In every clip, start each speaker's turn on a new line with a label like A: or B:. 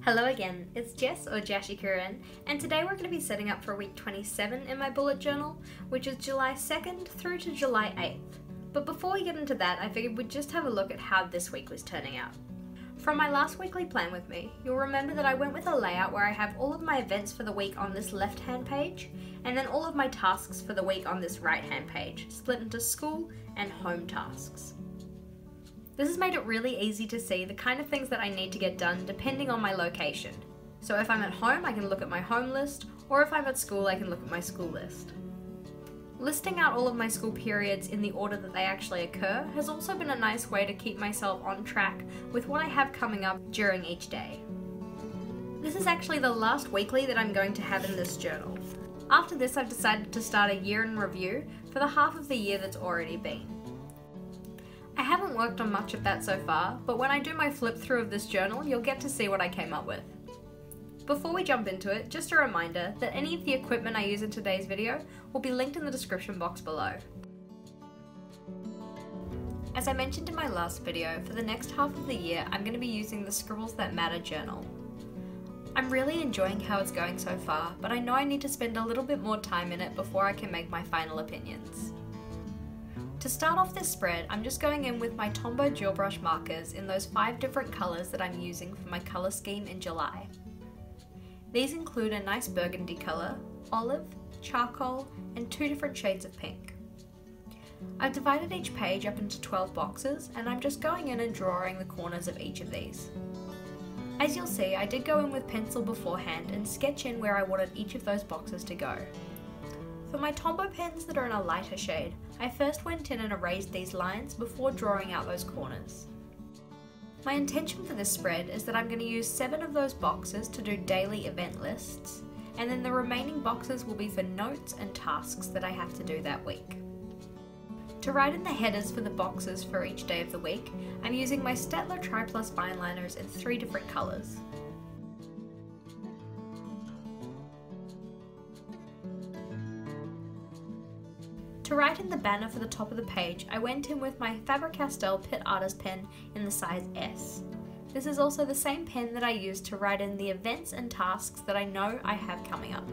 A: Hello again, it's Jess or JashiiCorrin, and today we're going to be setting up for week 27 in my bullet journal, which is July 2nd through to July 8th. But before we get into that, I figured we'd just have a look at how this week was turning out. From my last weekly plan with me, you'll remember that I went with a layout where I have all of my events for the week on this left-hand page, and then all of my tasks for the week on this right-hand page, split into school and home tasks. This has made it really easy to see the kind of things that I need to get done depending on my location. So if I'm at home, I can look at my home list, or if I'm at school, I can look at my school list. Listing out all of my school periods in the order that they actually occur has also been a nice way to keep myself on track with what I have coming up during each day. This is actually the last weekly that I'm going to have in this journal. After this, I've decided to start a year in review for the half of the year that's already been. I haven't worked on much of that so far, but when I do my flip through of this journal, you'll get to see what I came up with. Before we jump into it, just a reminder that any of the equipment I use in today's video will be linked in the description box below. As I mentioned in my last video, for the next half of the year, I'm going to be using the Scribbles That Matter journal. I'm really enjoying how it's going so far, but I know I need to spend a little bit more time in it before I can make my final opinions. To start off this spread, I'm just going in with my Tombow gel brush markers in those 5 different colours that I'm using for my colour scheme in July. These include a nice burgundy colour, olive, charcoal, and 2 different shades of pink. I've divided each page up into 12 boxes, and I'm just going in and drawing the corners of each of these. As you'll see, I did go in with pencil beforehand and sketch in where I wanted each of those boxes to go. For my Tombow pens that are in a lighter shade, I first went in and erased these lines before drawing out those corners. My intention for this spread is that I'm going to use 7 of those boxes to do daily event lists, and then the remaining boxes will be for notes and tasks that I have to do that week. To write in the headers for the boxes for each day of the week, I'm using my Staedtler Tri-Plus fine liners in 3 different colours. To write in the banner for the top of the page, I went in with my Faber-Castell Pitt Artist pen in the size S. This is also the same pen that I use to write in the events and tasks that I know I have coming up.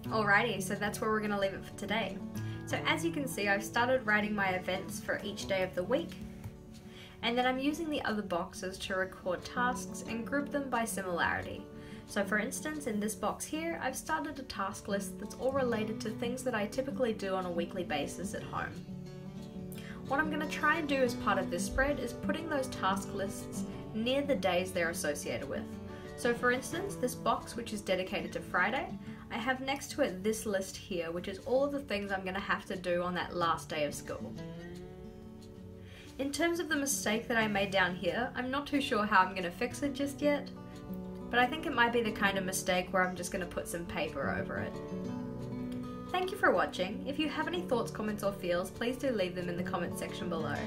A: Alrighty, so that's where we're going to leave it for today. So as you can see, I've started writing my events for each day of the week, and then I'm using the other boxes to record tasks and group them by similarity. So for instance, in this box here, I've started a task list that's all related to things that I typically do on a weekly basis at home. What I'm going to try and do as part of this spread is putting those task lists near the days they're associated with. So for instance, this box, which is dedicated to Friday, I have next to it this list here, which is all of the things I'm going to have to do on that last day of school. In terms of the mistake that I made down here, I'm not too sure how I'm going to fix it just yet, but I think it might be the kind of mistake where I'm just going to put some paper over it. Thank you for watching. If you have any thoughts, comments or feels, please do leave them in the comment section below.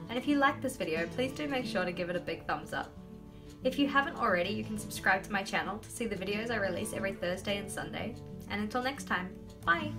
A: And if you like this video, please do make sure to give it a big thumbs up. If you haven't already, you can subscribe to my channel to see the videos I release every Thursday and Sunday. And until next time, bye!